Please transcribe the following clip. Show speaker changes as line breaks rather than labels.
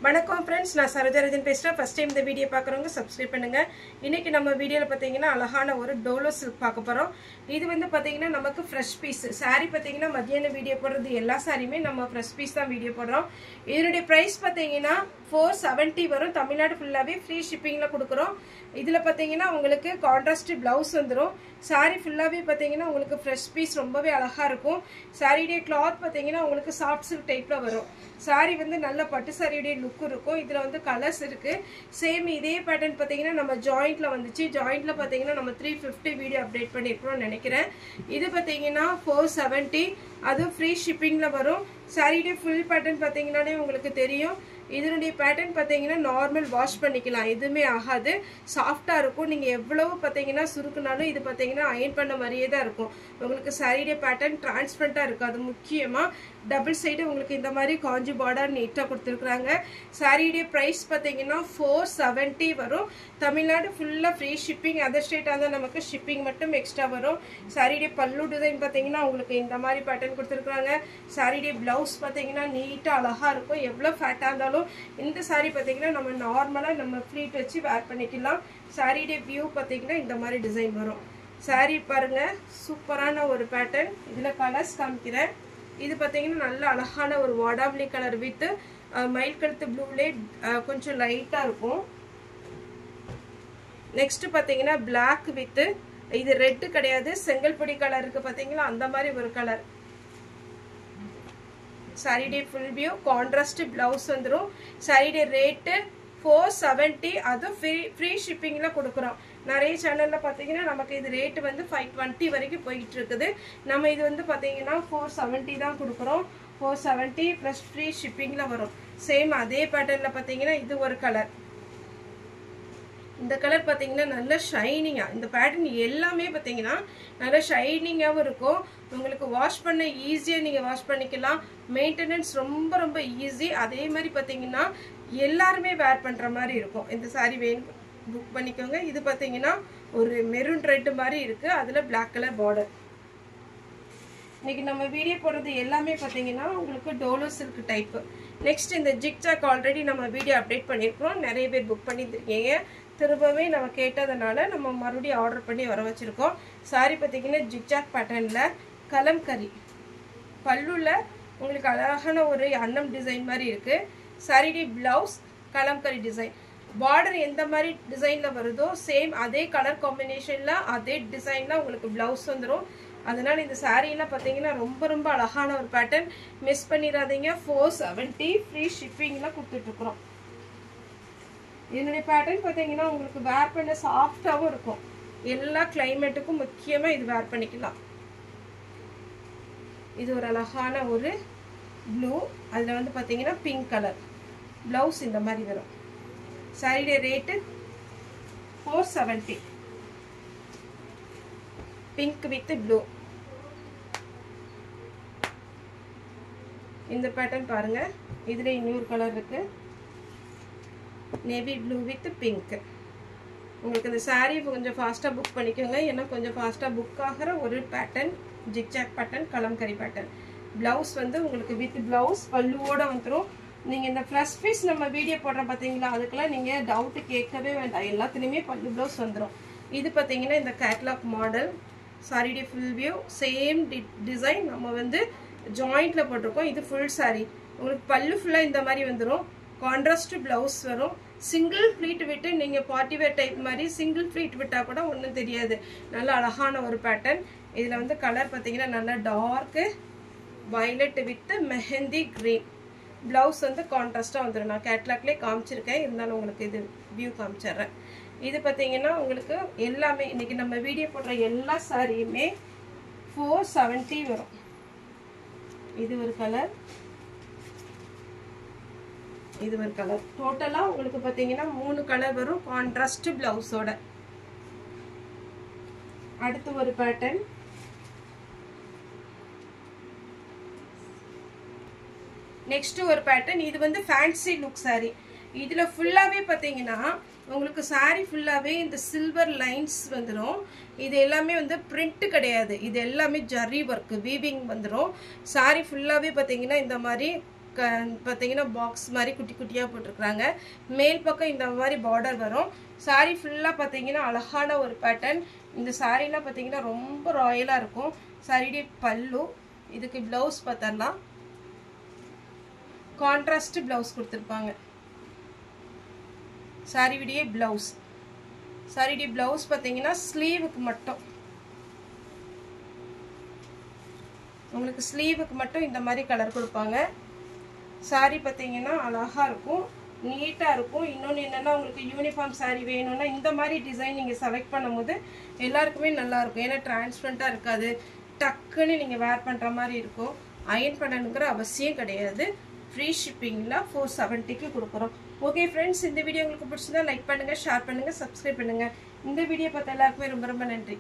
வணக்கம் फ्रेंड्स நான் சரோஜரஜன் பேசுறேன் ஃபர்ஸ்ட் டைம் இந்த வீடியோ பார்க்கறவங்க சப்ஸ்கிரைப் பண்ணுங்க இன்னைக்கு நம்ம வீடியோல பாத்தீங்கன்னா அழகான ஒரு டோலோ சில்க் பார்க்க போறோம் இது வந்து பாத்தீங்கன்னா நமக்கு ஃப்ரெஷ் பீஸ் saree பாத்தீங்கன்னா மத்தியான வீடியோ போடுறது எல்லா சாரியுமே நம்ம ஃப்ரெஷ் பீஸ் தான் வீடியோ போடுறோம் இதனுடைய பிரைஸ் பாத்தீங்கன்னா 470 வரும் தமிழ்நாடு ஃபுல்லாவே ஃப்ரீ ஷிப்பிங்ல கொடுக்கறோம் இதுல பாத்தீங்கன்னா உங்களுக்கு கான்ட்ராஸ்ட் ப்лауஸ் வந்துரும் saree ஃபுல்லாவே பாத்தீங்கன்னா உங்களுக்கு ஃப்ரெஷ் பீஸ் ரொம்பவே அழகா இருக்கும் சாரியோட கிளாத் பாத்தீங்கன்னா உங்களுக்கு சாஃப்ட் சில்க் டைப்ல வரும் saree வந்து நல்ல பட்டு சாரியோட லுக் இருக்கும் இதுல வந்து கலர்ஸ் இருக்கு சேம் இதே பேட்டர்ன் பாத்தீங்கன்னா நம்ம ஜாயிண்ட்ல வந்துச்சு ஜாயிண்ட்ல பாத்தீங்கன்னா நம்ம 350 வீடியோ அப்டேட் பண்ணிருக்கோம் நினைக்கிறேன் இது பாத்தீங்கன்னா 470 அது ஃப்ரீ ஷிப்பிங்ல வரும் சாரியோட ஃபுல் பேட்டர்ன் பாத்தீங்கன்னாலே உங்களுக்கு தெரியும் இதனுடைய பேட்டர்ன் பாத்தீங்கன்னா நார்மல் வாஷ் பண்ணிக்கலாம் எதுமே ஆகாது சாஃப்ட்டா இருக்கும் நீங்க எவ்வளவு பாத்தீங்கன்னா சுருக்குனாலும் இது பாத்தீங்கன்னா அயர்ன் பண்ண மாதிரியே தான் இருக்கும் உங்களுக்கு சாரியோட பேட்டர்ன் டிரான்ஸ்பரண்டா இருக்கு அது முக்கியமா டபுள் சைடு உங்களுக்கு இந்த மாதிரி காஞ்சி பார்டர் நீட்டா கொடுத்திருக்காங்க சாரியோட பிரைஸ் பாத்தீங்கன்னா 470 வரும் தமிழ்நாடு ஃபுல்லா ஃப்ரீ ஷிப்பிங் அதர் ஸ்டேட்டா தான் நமக்கு ஷிப்பிங் மட்டும் எக்ஸ்ட்ரா வரும் சாரியோட பல்லு டிசைன் பாத்தீங்கன்னா உங்களுக்கு இந்த மாதிரி பேட்டர்ன் கொடுத்திருக்காங்க சாரியோட ப்лауஸ் பாத்தீங்கன்னா நீட்டா அழகா இருக்கும் எவ்வளவு ஃபேட்டா இருந்தாலும் இந்த saree பாத்தீங்கன்னா நம்ம நார்மலா நம்ம ஃப்ளீட் வச்சு வேர் பண்ணிக்கலாம் சாரியோட வியூ பாத்தீங்கன்னா இந்த மாதிரி டிசைன் வரும் saree பாருங்க சூப்பரான ஒரு பேட்டர்ன் இதுல கலர்ஸ் காமிக்கிறேன் இது பாத்தீங்கன்னா நல்ல அழகான ஒரு வாடாமல்லி கலர் வித் மயில் கழுத்து ப்ளூலே கொஞ்சம் லைட்டா இருக்கும் நெக்ஸ்ட் பாத்தீங்கன்னா Black வித் இது ரெட் கிடையாது செங்கல்படி கலர் இருக்கு பாத்தீங்களா அந்த மாதிரி ஒரு கலர் சாரியோட ஃபுல் வியூ கான்ட்ராஸ்ட் ப்лауஸ் வந்துரும் சாரியோட ரேட் 470 அது ஃப்ரீ ஷிப்பிங்ல கொடுக்கறோம் நிறைய சேனல்ல பாத்தீங்கன்னா நமக்கு இது ரேட் வந்து 520 வரைக்கும் போயிட்டு இருக்குது நம்ம இது வந்து பாத்தீங்கன்னா 470 தான் கொடுக்கறோம் 470 பிளஸ் ஃப்ரீ ஷிப்பிங்ல வரும் சேம் அதே பேட்டர்ன்ல பாத்தீங்கன்னா இது ஒரு கலர் இந்த கலர் பாத்தீங்கன்னா நல்ல ஷைனிங்கா இந்த பேட்டர்ன் எல்லாமே பாத்தீங்கன்னா நல்ல ஷைனிங்காவும் இருக்கும் உங்களுக்கு வாஷ் பண்ண ஈஸியா நீங்க வாஷ் பண்ணிக்கலாம் மெயின்டெனன்ஸ் ரொம்ப ரொம்ப ஈஸி அதே மாதிரி பாத்தீங்கன்னா எல்லாருமே வேர் பண்ற மாதிரி இருக்கும் இந்த saree வேணும் புக் பண்ணிக்கோங்க இது பாத்தீங்கன்னா ஒரு மெரூன் ரெட் மாதிரி இருக்கு அதுல Black கலர் பார்டர் இன்னைக்கு நம்ம வீடியோ போடுறது எல்லாமே பாத்தீங்கன்னா உங்களுக்கு டோலோ சில்க் டைப் நெக்ஸ்ட் இந்த ஜிக்ஜாக் ஆல்ரெடி நம்ம வீடியோ அப்டேட் பண்ணிருக்கோம் நிறைய பேர் புக் பண்ணிருக்கீங்க திரும்பவே நம்ம கேட்டதனால நம்ம மறுபடியும் ஆர்டர் பண்ணி வர வச்சிருக்கோம் saree பாத்தீங்கன்னா ஜிக்ஜாக் பேட்டர்ன்ல கலம்கரி பல்லுல உங்களுக்கு அழகான ஒரு அன்னம் டிசைன் மாதிரி இருக்கு சாரியோட ப்лауஸ் கலம்கரி டிசைன் பார்டர் எந்த மாதிரி டிசைன்ல வருதோ சேம் அதே கலர் காம்பினேஷன்ல அதே டிசைன்ல உங்களுக்கு ப்лауஸ் வந்துரும் அதனால இந்த சாரீல பாத்தீங்கன்னா ரொம்ப ரொம்ப அழகான ஒரு பேட்டர்ன் மிஸ் பண்ணிராதீங்க 470 ஃப்ரீ ஷிப்பிங்ல கொடுத்துட்டு இருக்கோம் இதனுடைய பேட்டர்ன் பாத்தீங்கன்னா உங்களுக்கு வேர் பண்ண சாஃப்ட்டாவும் இருக்கும் எல்லா கிளைமேட்டுக்கும் முக்கியமா இது வேர் பண்ணிக்கலாம் இது ஒரு அழகான ஒரு ப்ளூ அதுல வந்து பாத்தீங்கன்னா பிங்க் கலர் ப்лауஸ் இந்த மாதிரி வரும் சாரியோட ரேட் 470 பிங்க் வித் ப்ளூ இந்த பேட்டர்ன் பாருங்க இதுல இன்னொரு கலர் இருக்கு நேவி ப்ளூ வித் பிங்க் உங்களுக்கு இந்த saree கொஞ்சம் ஃபாஸ்டா புக் பண்ணிக்கோங்க ஏன்னா கொஞ்சம் ஃபாஸ்டா புக் ஆகிற ஒரு pattern zigzag pattern kalamkari pattern blouse வந்து உங்களுக்கு வித் ப்лауஸ் பல்லுவோட வந்துரும் நீங்க இந்த ஃப்ரெஷ் பீஸ் நம்ம வீடியோ போடுறோம் பாத்தீங்களா அதுக்கெல்லாம் நீங்க டவுட் கேட்கவே வேண்டாம் எல்லாத்துலயுமே பல்லு ப்лауஸ் வந்துரும் இது பாத்தீங்கன்னா இந்த கேட்டலாக் மாடல் சாரியோட ஃபுல் வியூ சேம் டிசைன் நம்ம வந்து ஜாயிண்ட்ல போட்டிருக்கோம் இது ஃபுல் saree உங்களுக்கு பல்லு ஃபுல்லா இந்த மாதிரி வந்துரும் கான்ட்ராஸ்ட் ப்лауஸ் வரும் சிங்கிள் ஃப்ளீட் விட்டு நீங்க பார்ட்டி வேர் டைப் மாதிரி சிங்கிள் ஃப்ளீட் விட்டா கூட ஒண்ணும் தெரியாது நல்ல அழகான ஒரு பேட்டர்ன் இதுல வந்து கலர் பாத்தீங்கன்னா நல்ல dark violet with mehndi green blouse வந்து கான்ட்ராஸ்டா வந்துரும் நான் கேட்டலாக்லயே காமிச்சிருக்கேன் இருந்தாலும் உங்களுக்கு இது வியூ காமிச்சிடுறேன் இது பாத்தீங்கன்னா உங்களுக்கு எல்லாமே இன்னைக்கு நம்ம வீடியோ போடுற எல்லா சாரியுமே 470 வரும் இது ஒரு கலர் இது ஒரு கலர் டோட்டலா உங்களுக்கு பாத்தீங்கன்னா 3 கலர் வரும் கான்ட்ராஸ்ட் ப்лауஸோட அடுத்து ஒரு பேட்டர்ன் நெக்ஸ்ட் ஒரு பேட்டர்ன் இது வந்து ஃபேன்சி லுக் saree இதுல ஃபுல்லாவே பாத்தீங்கன்னா உங்களுக்கு saree ஃபுல்லாவே இந்த சில்வர் லைன்ஸ் வந்துரும் இது எல்லாமே வந்து பிரிண்ட் கிடையாது இது எல்லாமே ஜரி வர்க் வீவிங் வந்துரும் saree ஃபுல்லாவே பாத்தீங்கன்னா இந்த மாதிரி பார்த்தீங்கன்னா பாக்ஸ் மாதிரி குட்டி குட்டியாக போட்டிருக்கிறாங்க. மேல் பக்கம் இந்த மாதிரி பார்டர் வரும். சாரீ ஃபுல்லாக பார்த்தீங்கன்னா அழகான ஒரு பேட்டர்ன். இந்த சாரீலாம் பார்த்தீங்கன்னா ரொம்ப ராயலாக இருக்கும். சாரியுடைய பல்லு, இதுக்கு ப்ளவுஸ் பார்த்தரலாம். கான்ட்ராஸ்ட் ப்ளவுஸ் கொடுத்துருப்பாங்க. சாரியுடைய ப்ளவுஸ், சாரியுடைய ப்ளவுஸ் பார்த்தீங்கன்னா ஸ்லீவுக்கு மட்டும், உங்களுக்கு ஸ்லீவுக்கு மட்டும் இந்த மாதிரி கலர் கொடுப்பாங்க. சாரி பார்த்தீங்கன்னா அழகாக இருக்கும், நீட்டாக இருக்கும். இன்னொன்று என்னென்னா உங்களுக்கு யூனிஃபார்ம் சாரி வேணும்னா இந்த மாதிரி டிசைன் நீங்கள் செலக்ட் பண்ணும்போது எல்லாருக்குமே நல்லாயிருக்கும். ஏன்னா டிரான்ஸ்பரண்ட்டாக இருக்காது, டக்குன்னு நீங்கள் வேர் பண்ணுற மாதிரி இருக்கும். அயர்ன் பண்ணணுங்கிற அவசியம் கிடையாது. ஃப்ரீ ஷிப்பிங்கில் 470க்கு கொடுக்குறோம். ஓகே ஃப்ரெண்ட்ஸ், இந்த வீடியோ உங்களுக்கு பிடிச்சிருந்தா லைக் பண்ணுங்கள், ஷேர் பண்ணுங்கள், சப்ஸ்கிரைப் பண்ணுங்கள். இந்த வீடியோ பார்த்த எல்லாருக்குமே ரொம்ப ரொம்ப நன்றி.